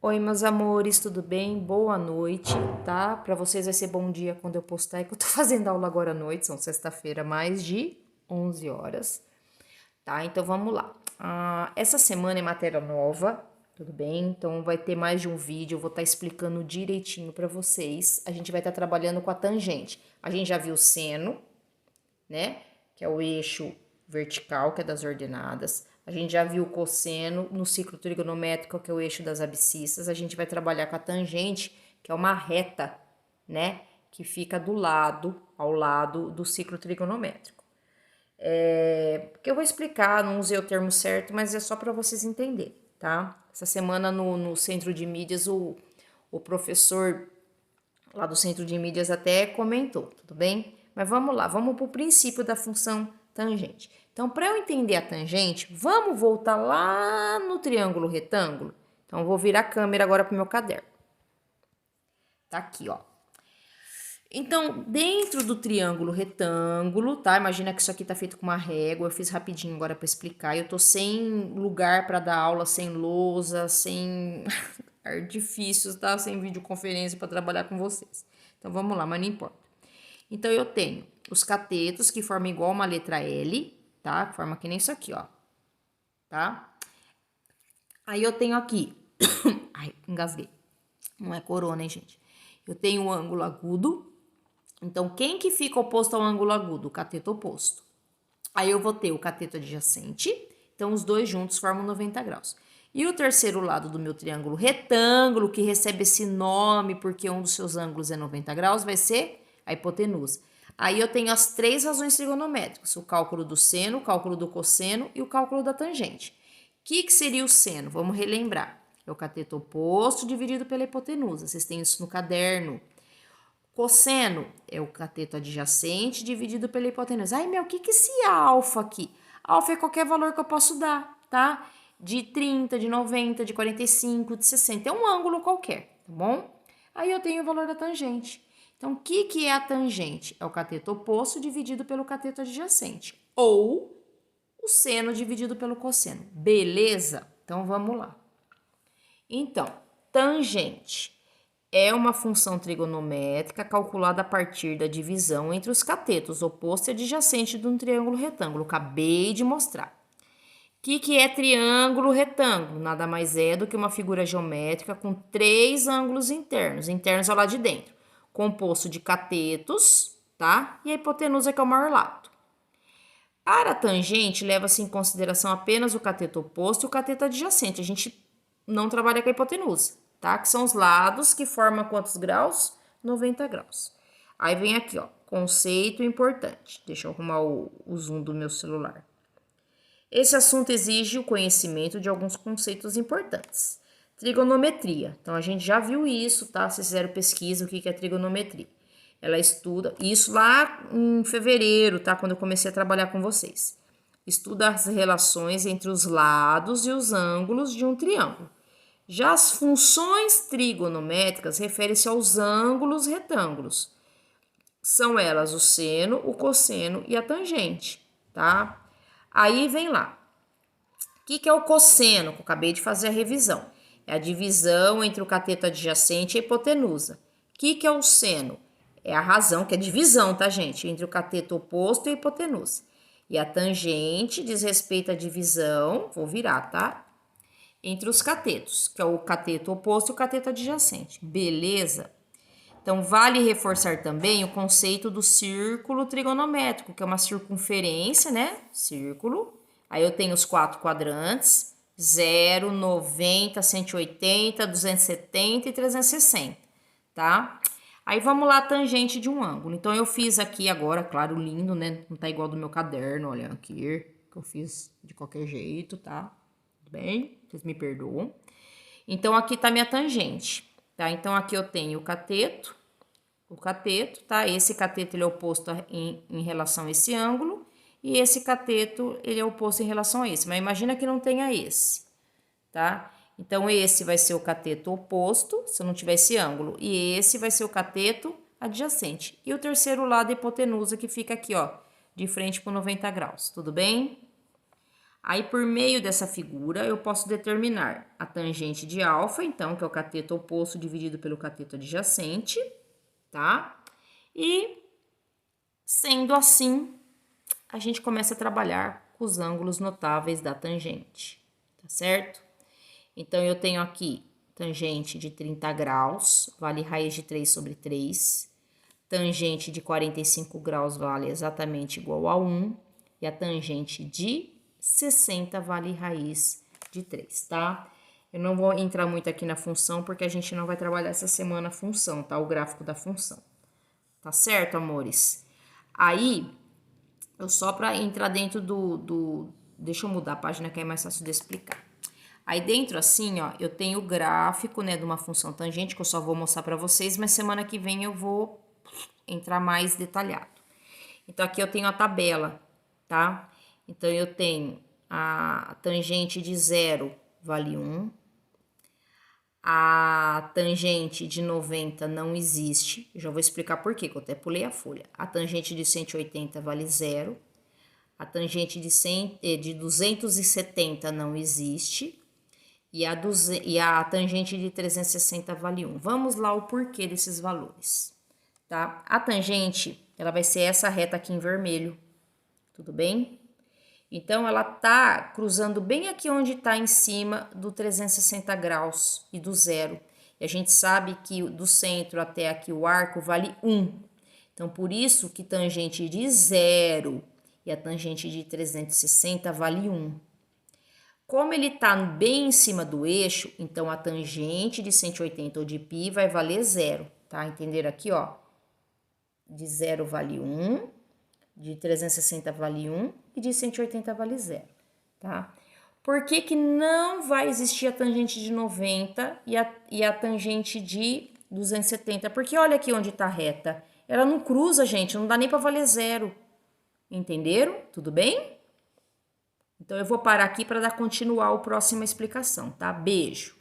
Oi, meus amores, tudo bem? Boa noite, tá? Para vocês vai ser bom dia quando eu postar, que eu tô fazendo aula agora à noite, são sexta-feira, mais de 11 horas, tá? Então vamos lá. Essa semana é matéria nova, tudo bem? Então vai ter mais de um vídeo, eu vou estar explicando direitinho para vocês. A gente vai estar trabalhando com a tangente. A gente já viu o seno, né? Que é o eixo vertical, que é das ordenadas. A gente já viu o cosseno no ciclo trigonométrico, que é o eixo das abscissas. A gente vai trabalhar com a tangente, que é uma reta, né? Que fica ao lado do ciclo trigonométrico. Porque eu vou explicar, não usei o termo certo, mas é só para vocês entenderem, tá? Essa semana no centro de mídias, o professor lá do centro de mídias até comentou, tudo bem? Mas vamos lá, vamos para o princípio da função tangente. Então, para eu entender a tangente, vamos voltar lá no triângulo retângulo? Então, eu vou virar a câmera agora para o meu caderno. Tá aqui, ó. Então, dentro do triângulo retângulo, tá? Imagina que isso aqui tá feito com uma régua. Eu fiz rapidinho agora para explicar. Eu tô sem lugar para dar aula, sem lousa, sem artifícios, tá? Sem videoconferência para trabalhar com vocês. Então, vamos lá, mas não importa. Então, eu tenho os catetos que formam igual uma letra L, tá? Que forma que nem isso aqui, ó. Tá? Aí eu tenho aqui... Ai, engasguei. Não é corona, hein, gente? Eu tenho o ângulo agudo. Então, quem que fica oposto ao ângulo agudo? O cateto oposto. Aí eu vou ter o cateto adjacente. Então, os dois juntos formam 90 graus. E o terceiro lado do meu triângulo retângulo, que recebe esse nome porque um dos seus ângulos é 90 graus, vai ser a hipotenusa. Aí eu tenho as três razões trigonométricas: o cálculo do seno, o cálculo do cosseno e o cálculo da tangente. O que seria o seno? Vamos relembrar. É o cateto oposto dividido pela hipotenusa. Vocês têm isso no caderno. Cosseno é o cateto adjacente dividido pela hipotenusa. Ai, meu, o que é esse alfa aqui? Alfa é qualquer valor que eu posso dar, tá? De 30, de 90, de 45, de 60. É um ângulo qualquer, tá bom? Aí eu tenho o valor da tangente. Então, o que é a tangente? É o cateto oposto dividido pelo cateto adjacente. Ou o seno dividido pelo cosseno. Beleza? Então, vamos lá. Então, tangente é uma função trigonométrica calculada a partir da divisão entre os catetos oposto e adjacente de um triângulo retângulo. Acabei de mostrar. O que é triângulo retângulo? Nada mais é do que uma figura geométrica com três ângulos internos. Internos ao lado de dentro. Composto de catetos, tá? E a hipotenusa, que é o maior lado. Para a tangente, leva-se em consideração apenas o cateto oposto e o cateto adjacente. A gente não trabalha com a hipotenusa, tá? Que são os lados que formam quantos graus? 90 graus. Aí vem aqui, ó, conceito importante. Deixa eu arrumar o zoom do meu celular. Esse assunto exige o conhecimento de alguns conceitos importantes. Trigonometria. Então, a gente já viu isso, tá? Vocês fizeram pesquisa, o que é trigonometria. Ela estuda isso lá em fevereiro, tá? Quando eu comecei a trabalhar com vocês. Estuda as relações entre os lados e os ângulos de um triângulo. Já as funções trigonométricas referem-se aos ângulos retângulos. São elas o seno, o cosseno e a tangente, tá? Aí vem lá. O que é o cosseno? Que eu acabei de fazer a revisão. É a divisão entre o cateto adjacente e a hipotenusa. O que é o seno? É a razão, que é divisão, tá, gente? Entre o cateto oposto e a hipotenusa. E a tangente diz respeito à divisão, vou virar, tá? Entre os catetos, que é o cateto oposto e o cateto adjacente. Beleza? Então, vale reforçar também o conceito do círculo trigonométrico, que é uma circunferência, né? Círculo. Aí eu tenho os quatro quadrantes: 0, 90, 180, 270 e 360, tá? Aí vamos lá, a tangente de um ângulo. Então, eu fiz aqui agora, claro, lindo, né? Não tá igual do meu caderno, olha aqui, que eu fiz de qualquer jeito, tá? Tudo bem? Vocês me perdoam. Então, aqui tá minha tangente, tá? Então, aqui eu tenho o cateto, tá? Esse cateto ele é oposto em relação a esse ângulo e esse cateto ele é oposto em relação a esse. Mas imagina que não tenha esse, tá? Então, esse vai ser o cateto oposto, se eu não tiver esse ângulo, e esse vai ser o cateto adjacente. E o terceiro lado, a hipotenusa, que fica aqui, ó, de frente para 90 graus, tudo bem? Aí, por meio dessa figura, eu posso determinar a tangente de alfa, então, que é o cateto oposto dividido pelo cateto adjacente, tá? E, sendo assim, a gente começa a trabalhar com os ângulos notáveis da tangente, tá certo? Então, eu tenho aqui tangente de 30 graus, vale raiz de 3 sobre 3. Tangente de 45 graus vale exatamente igual a 1. E a tangente de 60 vale raiz de 3, tá? Eu não vou entrar muito aqui na função, porque a gente não vai trabalhar essa semana a função, tá? O gráfico da função. Tá certo, amores? Aí, eu só para entrar dentro Deixa eu mudar a página que é mais fácil de explicar. Aí dentro assim, ó, eu tenho o gráfico, né, de uma função tangente, que eu só vou mostrar para vocês, mas semana que vem eu vou entrar mais detalhado. Então, aqui eu tenho a tabela, tá? Então, eu tenho a tangente de 0 vale 1. A tangente de 90 não existe. Eu já vou explicar por quê, que eu até pulei a folha. A tangente de 180 vale 0. A tangente de 270 não existe. E a tangente de 360 vale 1. Vamos lá o porquê desses valores, tá? A tangente, ela vai ser essa reta aqui em vermelho, tudo bem? Então, ela tá cruzando bem aqui onde tá em cima do 360 graus e do zero. E a gente sabe que do centro até aqui o arco vale 1. Então, por isso que tangente de 0 e a tangente de 360 vale 1. Como ele tá bem em cima do eixo, então a tangente de 180 ou de π vai valer 0, tá? Entenderam aqui, ó? De 0 vale 1, de 360 vale 1 e de 180 vale 0, tá? Por que que não vai existir a tangente de 90 e a tangente de 270? Porque olha aqui onde tá a reta. Ela não cruza, gente, não dá nem para valer 0. Entenderam? Tudo bem? Então, eu vou parar aqui para dar continuar a próxima explicação, tá? Beijo!